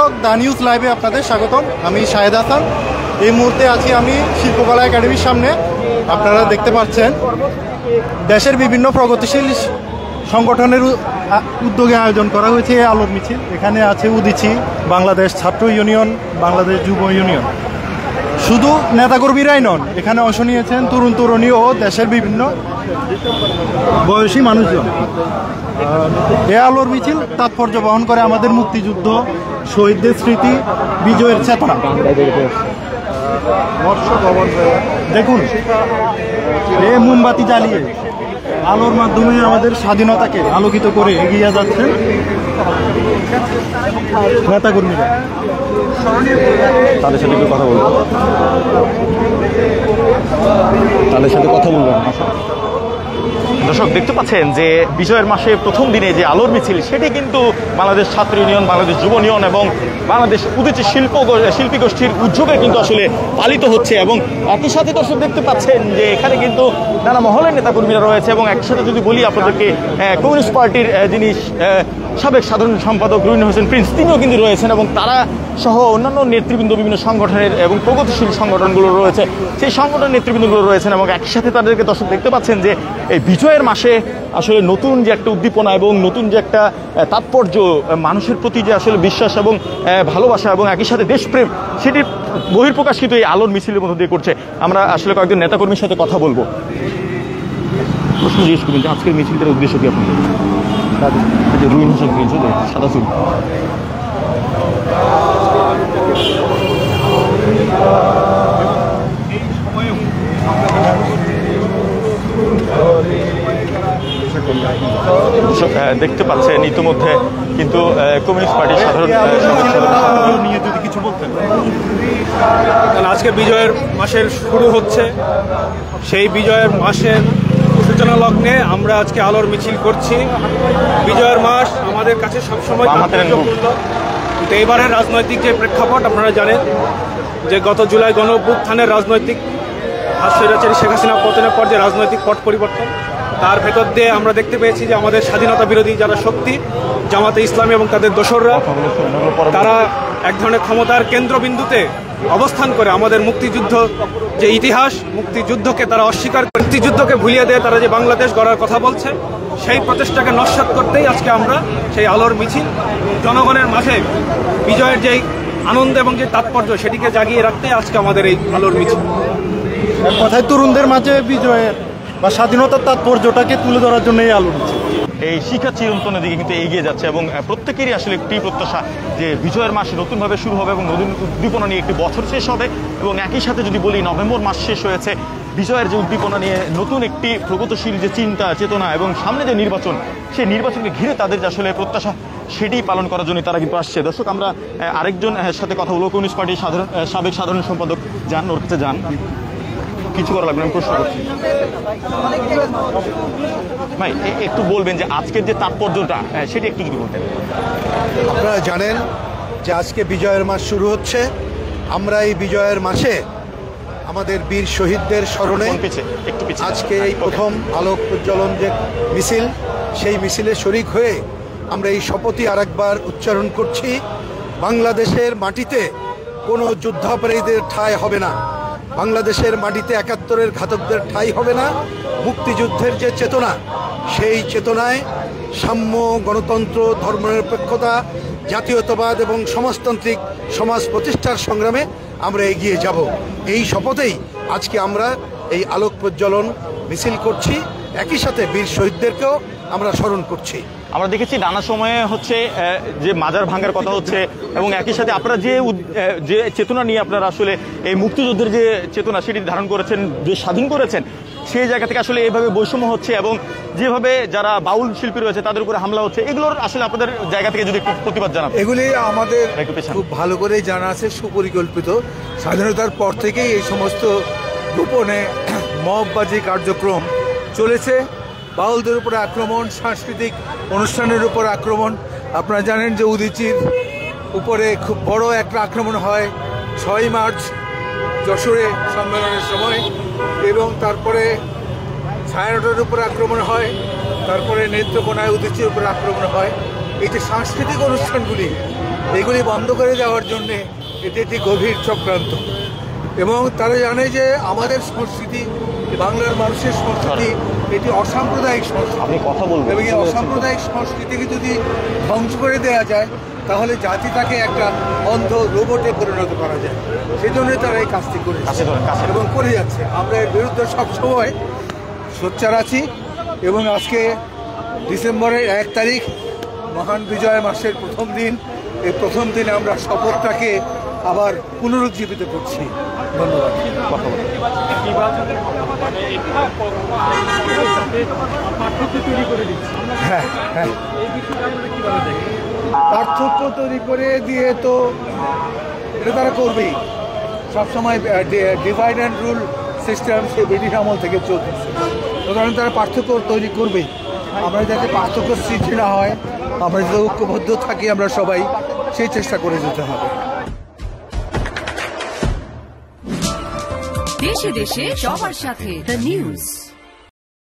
দর্শক, the news লাইভে আপনাদের স্বাগতম। আমি শাহেদ হাসান। এই মুহূর্তে আছি আমি শিল্পকলা একাডেমির সামনে। আপনারা দেখতে পাচ্ছেন দেশের বিভিন্ন প্রগতিশীল সংগঠনের উদ্যোগে আয়োজন করা হয়েছে এই আলোর মিছিল। এখানে আছে উদীচী, বাংলাদেশ ছাত্র ইউনিয়ন, বাংলাদেশ যুব ইউনিয়ন। শুধু নেতাকর্মীরাই নন, এখানে অংশ নিয়েছেন তরুণ তরুণী ও দেশের বিভিন্ন বয়সী মানুষজন। এ আলোর মিছিল তাৎপর্য বহন করে আমাদের মুক্তিযুদ্ধ, শহীদদের স্মৃতি, বিজয়ের চেতনা। দেখুন, এ মোমবাতি জ্বালিয়ে আলোর মাধ্যমে আমাদের স্বাধীনতাকে আলোকিত করে এগিয়ে যাচ্ছেন নেতাকর্মীরা। তাদের সাথে একটু কথা বলবো, দর্শক দেখতে পাচ্ছেন যে বিজয়ের মাসে প্রথম দিনে যে আলোর মিছিল, সেটি কিন্তু বাংলাদেশ ছাত্র ইউনিয়ন, বাংলাদেশ যুব ইউনিয়ন এবং বাংলাদেশ উদীচী শিল্পী গোষ্ঠীর উদ্যোগে কিন্তু আসলে পালিত হচ্ছে। এবং একই সাথে দর্শক দেখতে পাচ্ছেন যে এখানে কিন্তু নানা মহলের নেতাকর্মীরা রয়েছে। এবং একই সাথে যদি বলি আপনাদেরকে, কমিউনিস্ট পার্টির যিনি সাবেক সাধারণ সম্পাদক রুইন হোসেন প্রিন্স, তিনিও কিন্তু রয়েছেন। এবং তারা সহ অন্যান্য নেতৃবৃন্দ, বিভিন্ন সংগঠনের এবং প্রগতিশীল সংগঠনগুলো রয়েছে, সেই সংগঠনের নেতৃবৃন্দগুলো রয়েছেন। এবং একই সাথে তাদেরকে দর্শক দেখতে পাচ্ছেন যে এই বিজয়ের মাসে আসলে নতুন যে একটা উদ্দীপনা এবং নতুন যে একটা তাৎপর্য, মানুষের প্রতি যে আসলে বিশ্বাস এবং ভালোবাসা এবং একই সাথে দেশপ্রেম, সেটির বহিঃপ্রকাশ কিন্তু এই আলোর মিছিলের মধ্যে দিয়ে করছে। আমরা আসলে কয়েকজন নেতাকর্মীর সাথে কথা বলবো। প্রশ্ন জিজ্ঞেস করবেন যে আজকের মিছিলটার উদ্দেশ্য কি আপনাদের? রুইন হোসেন প্রিন্স, সাদা চুল। দেখতে পাচ্ছেন ইতিমধ্যে কিন্তু কমিউনিস্ট পার্টির সাধারণ নিয়ে যদি কিছু বলতেন। আজকে বিজয়ের মাসের শুরু হচ্ছে, সেই বিজয়ের মাসের সূচনা লগ্নে আমরা আজকে আলোর মিছিল করছি। বিজয়ের মাস আমাদের কাছে সবসময় তাৎপর্যপূর্ণ। কিন্তু এইবারের রাজনৈতিক যে প্রেক্ষাপট আপনারা জানেন যে গত জুলাই গণঅভ্যুত্থানের রাজনৈতিক স্বৈরাচারী শেখ হাসিনা পতনের পর যে রাজনৈতিক পট পরিবর্তন, তার ভেতর দিয়ে আমরা দেখতে পেয়েছি যে আমাদের স্বাধীনতা বিরোধী যারা শক্তি, জামাতে ইসলামী এবং তাদের দোসররা, তারা এক ধরনের ক্ষমতার কেন্দ্রবিন্দুতে অবস্থান করে আমাদের মুক্তিযুদ্ধ যে ইতিহাস, মুক্তিযুদ্ধকে তারা অস্বীকার করে মুক্তিযুদ্ধকে ভুলিয়ে দিয়ে তারা যে বাংলাদেশ গড়ার কথা বলছে, সেই প্রচেষ্টাকে নস্যাৎ করতেই আজকে আমরা সেই আলোর মিছিল, জনগণের মাঝে বিজয়ের যেই আনন্দ এবং যে তাৎপর্য, সেটিকে জাগিয়ে রাখতেই আজকে আমাদের এই আলোর মিছিল। কথায় তরুণদের মাঝে বিজয়ের বা স্বাধীনতার তাৎপর্যটাকে তুলে ধরার জন্য এই আলোর মিছিল। এই শিক্ষা চিরন্তনের দিকে কিন্তু এগিয়ে যাচ্ছে এবং প্রত্যেকেরই আসলে একটি প্রত্যাশা যে বিজয়ের মাস নতুনভাবে শুরু হবে এবং নতুন উদ্দীপনা নিয়ে একটি বছর শেষ হবে। এবং একই সাথে যদি বলি, নভেম্বর মাস শেষ হয়েছে, বিজয়ের যে উদ্দীপনা নিয়ে নতুন একটি প্রগতিশীল যে চিন্তা চেতনা এবং সামনে যে নির্বাচন, সেই নির্বাচনকে ঘিরে তাদের যে আসলে প্রত্যাশা, সেটি পালন করার জন্য তারা কিন্তু আসছে। দর্শক, আমরা আরেকজন সাথে কথা বলবো, কমিউনিস্ট পার্টির সাবেক সাধারণ সম্পাদক যান, ওর কাছে যান। কিছু করা লাগবে, আমি প্রশ্ন করছি ভাই, একটু বলবেন যে আজকের যে তাৎপর্যটা, সেটি একটু যদি বলতেন। আপনারা জানেন যে আজকে বিজয়ের মাস শুরু হচ্ছে। আমরা এই বিজয়ের মাসে আমাদের বীর শহীদদের স্মরণে আজকে এই প্রথম আলোক প্রজ্বলন যে মিছিল, সেই মিছিলে শরিক হয়ে আমরা এই শপথই আরেকবার উচ্চারণ করছি, বাংলাদেশের মাটিতে কোনো যুদ্ধাপরাধীদের ঠাঁই হবে না, বাংলাদেশের মাটিতে ৭১-এর ঘাতকদের ঠাঁই হবে না। মুক্তিযুদ্ধের যে চেতনা, সেই চেতনায় সাম্য, গণতন্ত্র, ধর্মনিরপেক্ষতা, জাতীয়তাবাদ এবং সমাজতান্ত্রিক সমাজ প্রতিষ্ঠার সংগ্রামে আমরা এগিয়ে যাব। এই শপথেই আজকে আমরা এই আলোক প্রজ্বলন মিছিল করছি। একই সাথে বীর শহীদদেরকেও আমরা স্মরণ করছি। আমরা দেখেছি নানা সময়ে হচ্ছে যে মাজার ভাঙার কথা হচ্ছে এবং একই সাথে আপনারা যে চেতনা নিয়ে আপনারা আসলে এই মুক্তিযুদ্ধের যে চেতনা, সেটি ধারণ করেছেন, যে স্বাধীন করেছেন, সেই জায়গা থেকে আসলে এইভাবে বৈষম্য হচ্ছে এবং যেভাবে যারা বাউল শিল্পী রয়েছে তাদের উপরে হামলা হচ্ছে, এগুলোর আসলে আপনাদের জায়গা থেকে যদি একটু প্রতিবাদ জানান। এগুলি আমাদের খুব ভালো করেই জানা আছে, সুপরিকল্পিত। স্বাধীনতার পর থেকেই এই সমস্ত গোপনে মববাজি কার্যক্রম চলেছে। বাউলদের উপরে আক্রমণ, সাংস্কৃতিক অনুষ্ঠানের উপর আক্রমণ। আপনারা জানেন যে উদীচীর উপরে খুব বড় একটা আক্রমণ হয় ৬ মার্চ যশোরে সম্মেলনের সময়, এবং তারপরে ছায়ানটের উপর আক্রমণ হয়, তারপরে নেত্রকোনায় উদীচীর উপর আক্রমণ হয়। এই যে সাংস্কৃতিক অনুষ্ঠানগুলি, এগুলি বন্ধ করে দেওয়ার জন্যে এটি একটি গভীর চক্রান্ত। এবং তারা জানে যে আমাদের সংস্কৃতি, বাংলার মানুষের সংস্কৃতি এটি অসাম্প্রদায়িক সংস্কৃতি। আপনি কথা বলবেন। এবং এই অসাম্প্রদায়িক সংস্কৃতিকে যদি ধ্বংস করে দেওয়া যায় তাহলে জাতিটাকে একটা অন্ধ রোবটে পরিণত করা যায়। সেই জন্যই তারা এই কাজটি করেছে এবং করে যাচ্ছে। আমরা এর বিরুদ্ধে সবসময় সোচ্চার আছি এবং আজকে ডিসেম্বরের 1 তারিখ মহান বিজয় মাসের প্রথম দিন। এই প্রথম দিনে আমরা শপথটাকে আবার পুনরুজ্জীবিত করছি। ধন্যবাদ। হ্যাঁ হ্যাঁ, পার্থক্য তৈরি করে দিয়ে তো এটা তারা করবেই। সবসময় divide and rule system say British আমল থেকে চলতেছে, সুতরাং তারা পার্থক্য তৈরি করবেই। আমরা যাতে পার্থক্য সৃষ্টি না হয়, আমরা যাতে ঐক্যবদ্ধ থাকি আমরা সবাই, সেই চেষ্টা করে যেতে হবে। দেশে দেশে সবার সাথে দ্য নিউজ।